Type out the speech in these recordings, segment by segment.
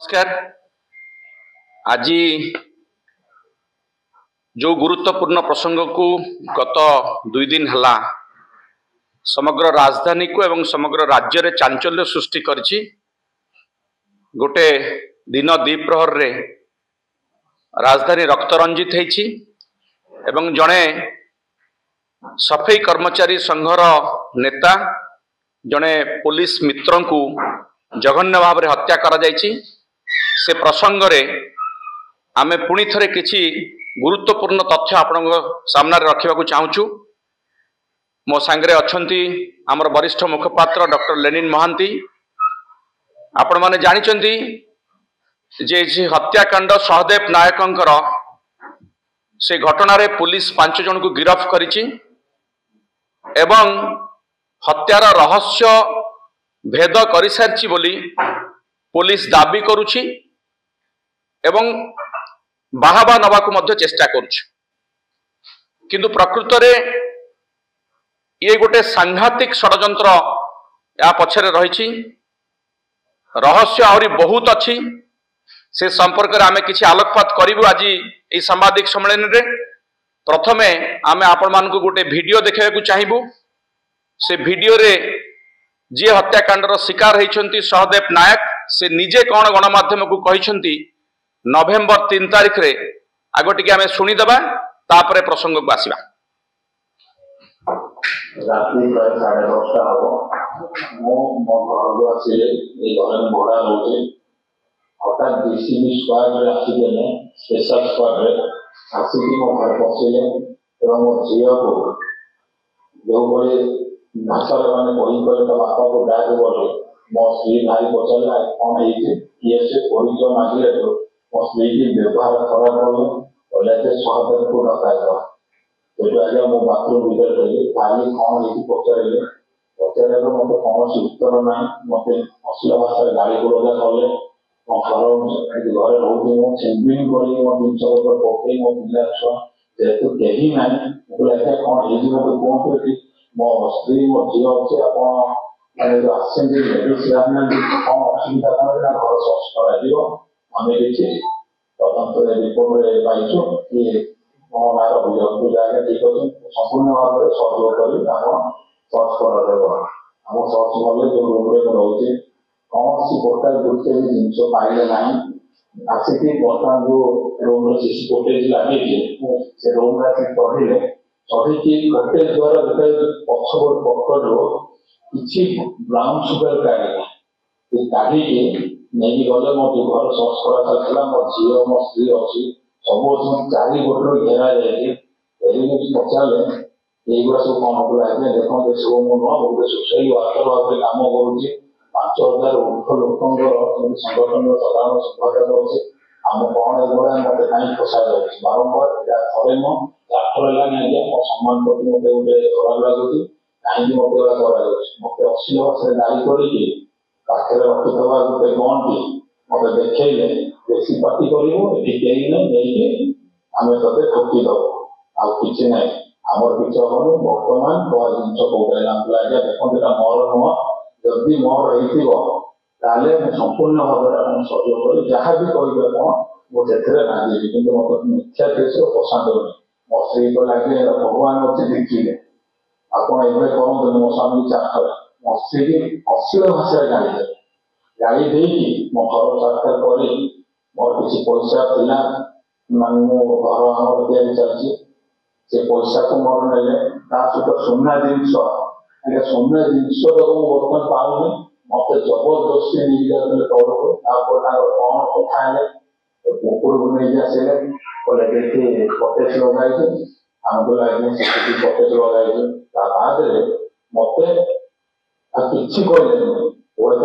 नमस्कार। आज जो गुरुत्वपूर्ण प्रसंग को गत 2 दिन है समग्र राजधानी को एवं समग्र राज्य रे चांचल्य सृष्टि करछि। गोटे दिन द्विप्रहर रे राजधानी रक्तरंजित होइछि एवं जड़े सफाई कर्मचारी संघर नेता जड़े पुलिस मित्र को जघन्य भाव में हत्या करा जाइछि। से प्रसंग रे आमे पुणी थरे किछि गुरुत्वपूर्ण तथ्य आपण सामने रखा चाहूँ। मो सांगरे अछंती आमर वरिष्ठ मुखपात्र डॉक्टर लेनिन महांती। आपण माने जानिचंती जे हत्याकांड सहदेव नायकंकर से घटना रे पुलिस 5 जन को गिरफ्त करिछि एवं हत्यार रहस्य भेद करि सारिछि बोली पुलिस दाबी करुछि एवं बाहाबा नबाकु मध्य चेष्टा करुछि। किंतु प्रकृत रे ये गोटे सांघातिक षडयंत्र या पछरे रहिछि। रहस्य आहुरी बहुत अच्छी से संपर्क रे आमे किछि आलोकपात करिवु आज ए सांबादिक सम्मेलन रे। प्रथमे आमे आपण मानकु गोटे वीडियो देखाइबा चाहिबु। से वीडियो रे जी हत्याकांडर शिकार होइछंती सहदेव नायक से निजे कौन गणमाध्यम को कहिछंती नवेम्बर 3 तारिख रे आगो टिके आमे सुनी दबा तापरे प्रसंग को आसीबा। रात्रि प्राय 10:30 हबो मो घर को आसीले ए घर में भड़ा होचे हठात डीसीबी स्क्वाड रे आसीले स्पेशल स्क्वाड रे आसीकी मो घर पहुंचले एवं मो झियो को जो बोले भाषा माने कोई करे तो बापा को डाक बोले मो स्त्री भाई पचला कौन है ये से कोई जो मांगे तो मो स्त्री की व्यवहार खराब हो बोले से सहदेव को डकाया तो आगे मो बाथरूम भीतर गए खाली कौन है पचरेले मते कौन उत्तर ना मते असला भाषा गाड़ी गुड़ा कले मो घर घरे रहूँ मो छेबिन करी मो जिनस पकई मो पिला छुआ जेहेतु कहीं ना बोले कौन है मत कहते मो स्त्री मो झील अच्छे आप आसेंगे कौन असुविधा कौन घर सर्च कर तदंत रिपोर्ट पाइछु कि मो नार अभियोग को जाए ठीक अच्छे संपूर्ण भाव में सहयोग कर सर्च कर आम सर्च कले जो रूम रे रोचे कौन सी गोटा गोटे भी जिन पाइले ना आसिक बर्तमान जो रूम सीसी फुटेज लगे से रूम चढ़े चढ़ी गोटे द्वारा पछपट पकड़ किसी ब्राउन सुगर काढ़ी नहीं गले मो जो घर सर्च करा मो झील मो स्त्री अच्छी सब 4 गोटे घेरा जाए पचारे युवा सब कौन होगा देखते सब मुझे गोटे सोसाइटी वार्कर भाव में कम करुच्ची 5000 ऊर्ध लोक संगठन साधारण संपादक अच्छे आम कौन एगुड़ा मत कहीं फसा जाए बारंबार थे नो 4 थर है मो सम्मान प्रति मत गोटे खराब लगुच कहीं मत अश्लील भाषा गाड़ी करके पाखे रखी गोटे गन टी मत देखले बेसी पार्टी करें आम ते ठोकीदब आई ना आमर किसी हम बर्तमान जिन कौटे आज्ञा देखते मोर नुह जदि मोर होते संपूर्ण भाव में सहयोग कर जहाँ भी कहे कौन मुझे राजी कि मत मिथ्या केस पसंद नहीं मो स्त्री को लगे भगवान अच्छे देखिए आपड़ ये कहते मो स्वामी 4 थर मो स्त्री की अश्लील भाषा गाड़ी देकी मो घर साक्षात कर मोर किसी पैसा था मान मो घर आम तैयारी चलती से पैसा को मोर ने सहित सुना जिनस सुना जिनस बर्तमान पाऊनी मत जबरदस्ती नहीं जाते तौर कौन कथा ऊपर को नहीं आसिले बोले देखिए कटेज लगाई आम को लगे कटेज लगाई बाद मत कि कहले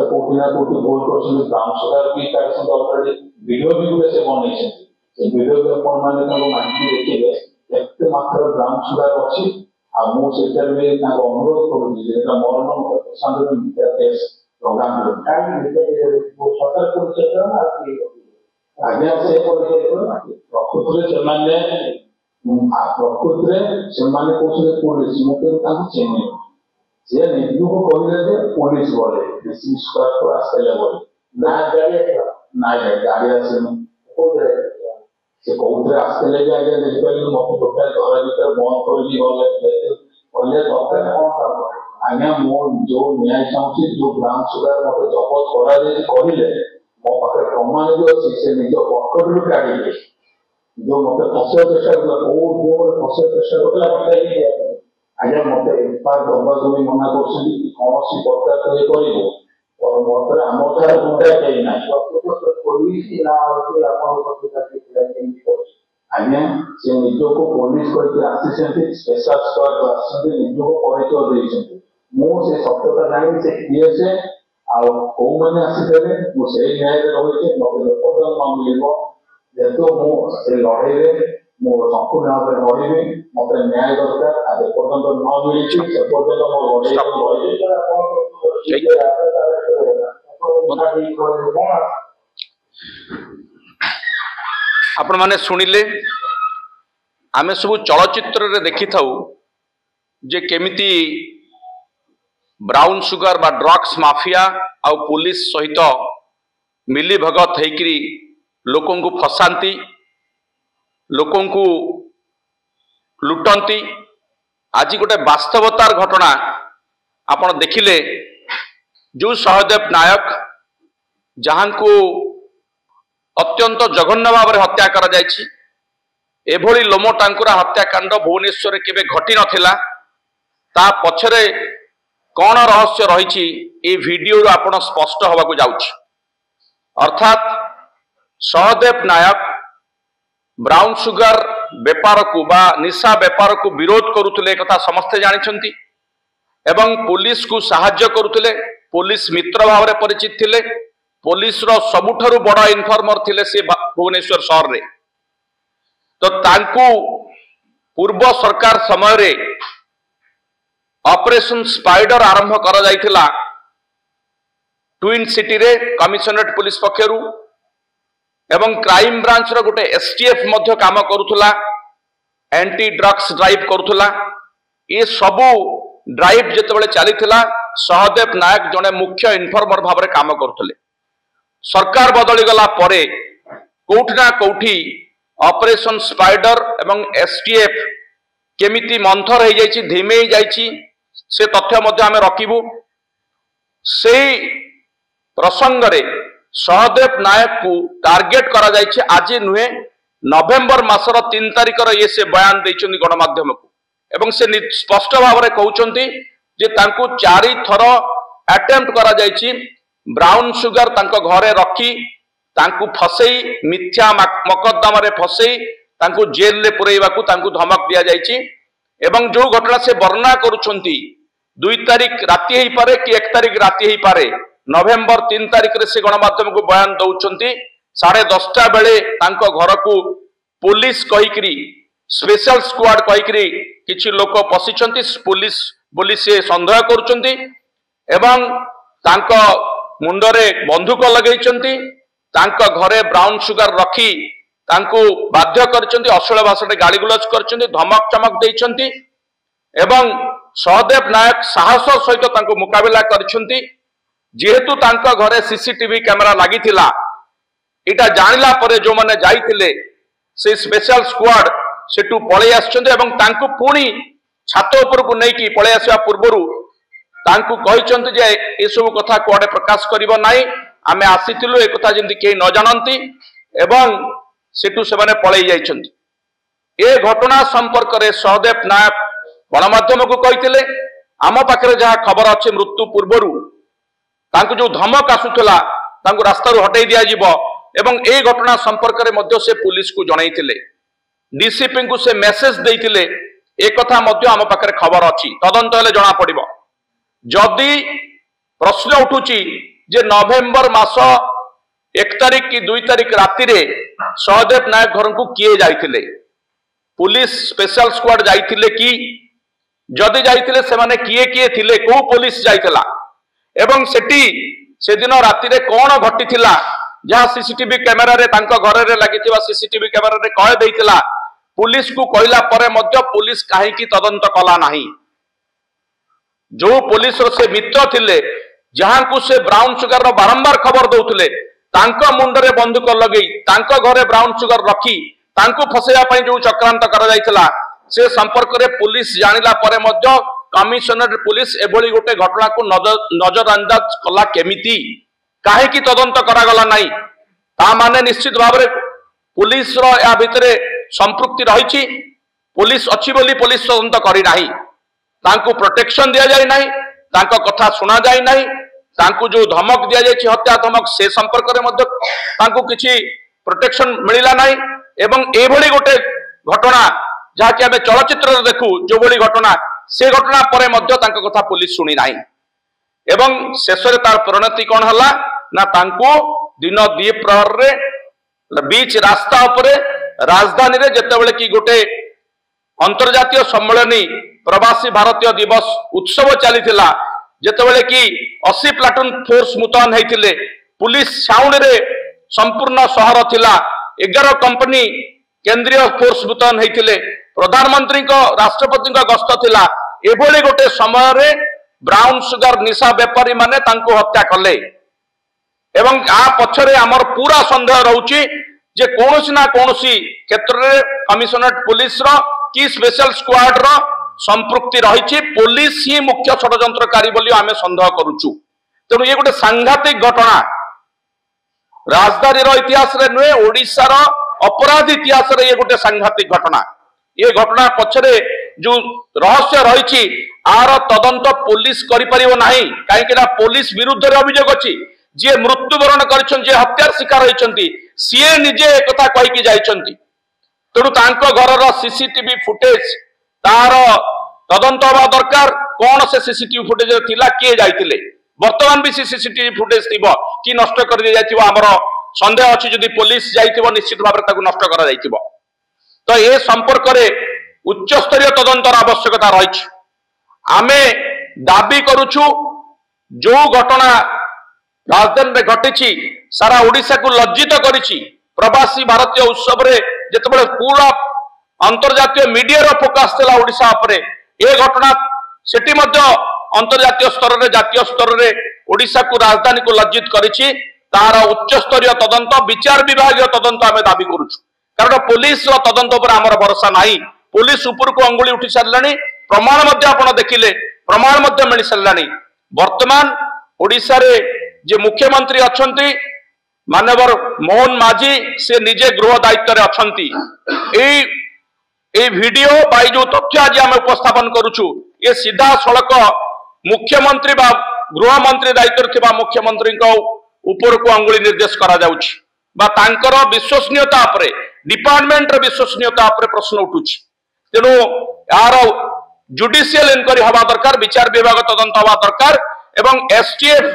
कौटी ना कौटी भूल कर ब्राउन सुगर भी अलरेडी वीडियो भी गोटे से बनई वीडियो भी मांगी देखिए एत मात्र ब्राउन सुगर अच्छी मुझे अनुरोध करुँच मोर मत प्रशांत मिथ्या केस आज्ञा से प्रकृति कहते पुलिस मुझे चेन्नई सी निजु को कहले पुलिस बोले डीसी स्क्वाड को आसले बोले ना गाड़ी ନାଇଁ ଗାଡି ଆସିନି ସେ କୋଉଥିରେ ଆସିଥିଲେ ବି ଆଜ୍ଞା ଦେଖିପାରିଲି ମତେ ଟୋଟାଲ ଘର ଭିତରେ ବନ୍ଦ କରିକି ଗଲେ କହିଲେ ତତେ ଆଜ୍ଞା ମୁଁ ଯୋଉ ନ୍ୟାୟ ଚାହୁଁଛି ଯୋଉ ବ୍ରାଉନ ସୁଗାର ମତେ ଜବତ କରାଯାଇଛି କହିଲେ ମୋ ପାଖରେ ପ୍ରମାଣ ବି ଅଛି ସେ ନିଜ ପକେଟରୁ କାଢିଲେ ଯୋଉ ମତେ ଫସିବା ଚେଷ୍ଟା କଲା କୋଉ ଯୋଉ ଫସିବା ଚେଷ୍ଟା କରୁଥିଲା ମତେ ଆଜ୍ଞା ମତେ ଏଫଆଇଆର ଦବାକୁ ବି ମନା କରୁଛନ୍ତି କି କୌଣସି ପ୍ରକାର ଇଏ କରିବୁ ମତରେ ଆମ ଠାରେ ଗୁଣ୍ଡା କେହି ନାହିଁ ଆଜ୍ଞା ସେ ନିଜକୁ ପୋଲିସ କରିକି ଆସିଛନ୍ତି ସ୍ପେଶାଲ ସ୍କ୍ୱାଡ୍ ଆସିଛନ୍ତି ନିଜକୁ ପରିଚୟ ଦେଇଛନ୍ତି ମୁଁ ସେ ସତ୍ୟତା ଜାଣିବି ସେ କିଏ ସେ ଆଉ କୋଉମାନେ ଆସିଥିଲେ ମୁଁ ସେଇ ନ୍ୟାୟରେ ରହିଛି ମତେ ଯେପର୍ଯ୍ୟନ୍ତ ନ ମିଳିବ ଯେହେତୁ ମୁଁ ସେ ଲଢେଇରେ ମୁଁ ସମ୍ପୂର୍ଣ୍ଣ ଭାବରେ ରହିବି ମତେ ନ୍ୟାୟ ଦରକାର ଆଉ ଯେପର୍ଯ୍ୟନ୍ତ ନ ମିଳିଛି ସେ ପର୍ଯ୍ୟନ୍ତ ମୋ ଲଢେଇ आपण माने सुनिले आमे सब चलचित्र रे देखि थाउ जे केमिति ब्राउन सुगर बा ड्रग्स माफिया आ पुलिस सहित मिली भगत हेकरी लोकों को फसांती लोकों को लुटंती आज गोटे वास्तवतार घटना आपण देखिले जो सहदेव नायक जहां को अत्यंत जघन्य भाव में हत्या करा जायछि एभली लोमो टांकुरा हत्याकांड भुवनेश्वर केबे घटी नथिला ता पछरे कौन रहस्य रही ए वीडियो आपण स्पष्ट होबाकू जाउछि अर्थात सहदेव नायक ब्राउन सुगर बेपार को बा निशा बेपार को विरोध करुले कथा समस्ते जानिछंती एवं पुलिस को सहाय्य करुले पुलिस मित्र भाव में परिचित थिले पुलिस रो सबुठारु बड़ा इनफॉर्मर थिले से भुवनेश्वर शहर रे तो तांकू पूर्व सरकार समय रे ऑपरेशन स्पाइडर आरंभ करा जायतिला ट्विन सिटी रे कमिशनरेट पुलिस पक्षरु एवं क्राइम ब्रांच रो गोटे एसटीएफ मध्य काम करुथुला एंटी ड्रग्स ड्राइव करुथुला ये सबु ड्राइव जेतेबेले चलीथिला सहदेव नायक जने मुख्य इनफॉर्मर भाव में काम करुथले सरकार बदली गला परे कोठी ना कोठी ऑपरेशन स्पाइडर एवं एसटीएफ केमिति मंथर हो जाइछि धीमे जाइछि से तथ्य मध्य आमे रखिबु से प्रसंग रे सहदेव नायक को टार्गेट करा जाइछि आज नुहे नवेम्बर मासर 3 तारिख ये से बयान दैछन्ति गणमाध्यम को एवं से स्पष्ट भाव में कहउछन्ति जे तांकु 4 थर अटेम्प्ट करा जाइछि ब्राउन सुगर तांको घरे रखी तांकु फसई मिथ्या मकद्दमा रे फसई तांकु जेल रे पुरैबा को तांकु धमक दिया जाइछि एवं जो घटना से वर्णना करूछन्ति 2 तारिख राति हेई पारे कि 1 तारिख राति हेई पारे नवेम्बर 3 तारिख रे से गणमाध्यम को बयान दउछन्ति 10:30 बेले तांको घर को पुलिस कहिकरी स्पेशल स्क्वाड कहिकरी किछि लोक पसिछन्ति पुलिस बोली से संदेह करूछन्ति एवं तांको मुंडरे बंदूक लगेइछन्ति तांको घरे ब्राउन सुगर रखी तांको बाध्य करछन्ति अश्लील भाषा गाली गुलज करछन्ति धमक चमक देइछन्ति एवं सहदेव नायक साहस सहित तांको मुकाबिला करछन्ति जेहेतु तांको घरे सीसीटीवी कैमरा लागिथिला एटा जानिला परे जो माने जाइथिले से स्पेशल स्क्वाड सेटू पळे आछन्ति एवं तांको पुणी छात ऊपर को नै कि पळे आसीबा पूर्वरु तांको कहिछन्ति जे ए सब कथा कोडे प्रकाश करिवो नाही आमे आसीथिलु ए कथा जेंति केही न जानंती एवं सेटू से माने पळे जाइछन्ति ए घटना संपर्क रे सहदेव नायक गणमाध्यम को कहिथिले आम पाखरे जहा खबर अछि मृत्यु पूर्वरु तांको जो धमक आसुथला तांको रास्ता रु हटै दिया जिवो एवं ए घटना संपर्क रे मध्य से पुलिस को जणाइथिले डीसीपी को से मेसेज देइथिले ए कथा मध्य आम पाखरे खबर अछि तदंत हेले जणा पड़िबो जदि प्रश्न उठुची जे नवेम्बर मास 1 तारिख कि 2 तारिख राति रे सहदेव नायक घर को किए जाइथिले पुलिस स्पेशल स्क्वाड जाइथिले कि जदि जाइथिले से माने किए किए थिले को पुलिस जाइथिला एवं सेठी से दिन राति रे कोन घटिथिला जहां सीसीटीवी कैमरा रे तांको घर रे लागिथिबा सीसीटीवी कैमरा रे कह देइथिला पुलिस को कहला परे मध्य पुलिस काहे की तदंत कला नाही जो पुलिस रो से मित्र थिले जहां को से ब्राउन सुगर रो बारंबार खबर दउथिले तांको मुंडरे बंदूक लगे तांको घरे ब्राउन सुगर रखी तांको फसेया पई जो चक्रांत करा जायतिला से संपर्क रे पुलिस जानिला परे मध्य कमिशनर पुलिस एभली गोटे घटना को नजरअंदाज कला केमिति काहे की तदंत करा गला नाही ता माने निश्चित भाव रे पुलिस रो या भितरे संपृक्ति रहिछि पुलिस अछि बोली पुलिस तदंत करी नाही तांको प्रोटेक्शन दिया जाय नाही तांको कथा सुना जाय नाही तांको जो धमक दिया जाय हत्या धमक से संपर्क रे मध्य तांको किछि प्रोटेक्शन मिलिला नाही एवं एभली गोटे घटना जहा कि आमे चलचित्र देखु जो भली घटना से घटना परे मध्य तांको कथा पुलिस सुनी नाही एवं शेष रे तार परिणति कोन हला ना तांको दिन दी प्रहर रे बीच रास्ता उपरे राजधानी रे जेतेबेले कि गोटे अंतर्जातीय सम्मेलनी प्रवासी भारतीय दिवस उत्सव चलीथिला जेतेबेले कि 80 प्लाटून फोर्स मुतयन हेतिले पुलिस साउंड रे संपूर्ण शहर थिला 11 कंपनी केंद्रीय फोर्स मुतयन हेतिले प्रधानमंत्री को राष्ट्रपति को गस्त थिला एभली गोटे समय रे ब्राउन सुगर निशा व्यापारी माने तांको हत्या कले एवं आ पछरे हमर पूरा संदेह रहउची जे कोनोसी ना कोनोसी क्षेत्र रे कमिशनरेट पुलिस रो की स्पेशल स्क्वाड रो संपृक्ति रहिछि पुलिस ही मुख्य षडयंत्रकारी बोली आमे संदेह करूछु तेणु ये गोटे सांघातिक घटना राजधानी रो इतिहास रे नुए ओडिसा रो अपराध इतिहास रे ये गोटे सांघातिक घटना ये घटना पछरे जो रहस्य रहिछि आर तदंत पुलिस करि परिबो नाही काहे कि ना पुलिस विरुद्ध रे अभियोग अछि जे मृत्युवरण करिछन जे हत्यार शिकार होइछन्ति सीए निजे एकथा कहि कि जाइछन्ति तेणु तांको घरर सीसीटीवी फुटेज तार तदंत हवा दरकार कौन से सीसीटीवी फुटेज थिला किए जाइतिले वर्तमान भी सीसीटीवी फुटेज थिबो कि नष्ट कर दि जाइतिबो हमर संदेह अछि जदि पुलिस जाइतिबो निश्चित भाबरे ताकु नष्ट करा जाइतिबो तो ए संपर्क रे उच्च स्तरीय तदंतर आवश्यकता रहिछि आमे दाबी करूछु जो घटना राजधानी में घटिछि सारा ओडिसा को लज्जित करिछि प्रवासी भारतीय उत्सव रे जेतेबेले पूरा अंतर्जातीय मीडिया रो फोकस थिला ओडिसा उपरे ए घटना सेठी मध्य अंतर्जातीय स्तर रे जातीय स्तर रे ओडिसा को राजधानी को लज्जित करिछि तार उच्च स्तरीय तदंत विचार विभागीय तदंत आमे दाबी करूछु कारण पुलिस रो तदंत पर हमर भरोसा नाही पुलिस ऊपर को अंगुली उठी सारलानी प्रमाण मध्य आपण देखिले प्रमाण मध्य मिल सारलानी वर्तमान ओडिसा रे जे मुख्यमंत्री अछंती मानवर मोहन माझी से निजे गृह दायित्व रे अछंती ए वीडियो बाई जो तथ्य आज आम उपस्थापन करूछु ये सीधा सड़क मुख्यमंत्री बा गृह मंत्री दायित्व थिबा मुख्यमंत्री को ऊपर को अंगुली निर्देश करा जाउछि बा तांकर विश्वसनीयता उपरे डिपार्टमेंट रे विश्वसनीयता उपरे प्रश्न उठुछि तेनु यार जुडिशियल इनक्वारी हवा दरकार विचार विभाग तदंत हवा दरकार एवं एसटीएफ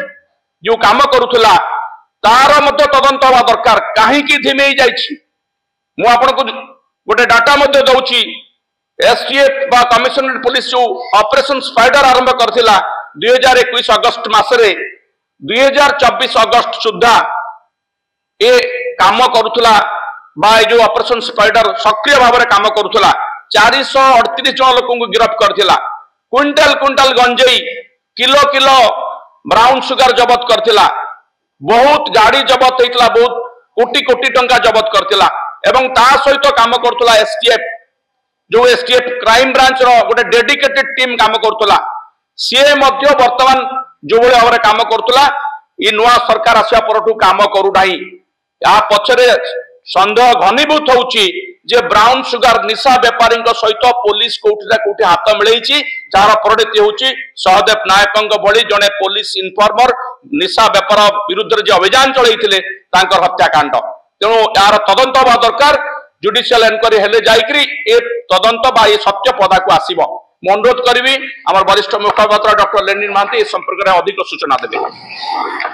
जो काम करूथला तार मध्य तदंत हवा दरकार काहे की धिमेई जाइछि मु आपन को गोटे डाटा मध्य दउछि एसटीएफ बा कमिशनरेट पुलिस जो ऑपरेशन स्पाइडर आरंभ करथिला 2021 अगस्त मासरे 2024 अगस्त सुद्धा ए काम करूथला बा जो ऑपरेशन स्पाइडर सक्रिय भाव रे काम करूथला 438 जन लोक को गिरफ्त करथिला क्विंटल क्विंटल गंजेई किलो किलो ब्राउन सुगर जब्त करथिला बहुत गाड़ी जब्त होइतला बहुत कोटी कोटी टंका जब्त करथिला एवं ता सहित काम करथुला एसटीएफ जो एसटीएफ क्राइम ब्रांच रो गोटे डेडिकेटेड टीम काम करथुला सीए मध्य वर्तमान जो भले भाव काम करथुला ई नुआ सरकार आसिया परठू काम करू नाही या पछरे संदेह घनीभूत होउची जे ब्राउन सुगर निशा व्यापारी सहित पुलिस कोठी ना कोठी हाथ मिलैछि जार परिणति होउची सहदेव नायकंग भली जने पुलिस इन्फॉर्मर निशा व्यापार विरुद्ध जे अभियान चलैथिले तांकर हत्याकांड तेणु यार तदंत हवा दरकार जुडिशियल एनक्वारी हेले जाइकरी ए तदंत बा ए सत्य पदा को आसीबो मु अनुरोध करिवि हमर वरिष्ठ मुखपात्र डॉक्टर लेनिन महांती ए संपर्क रे अधिक सूचना देबे।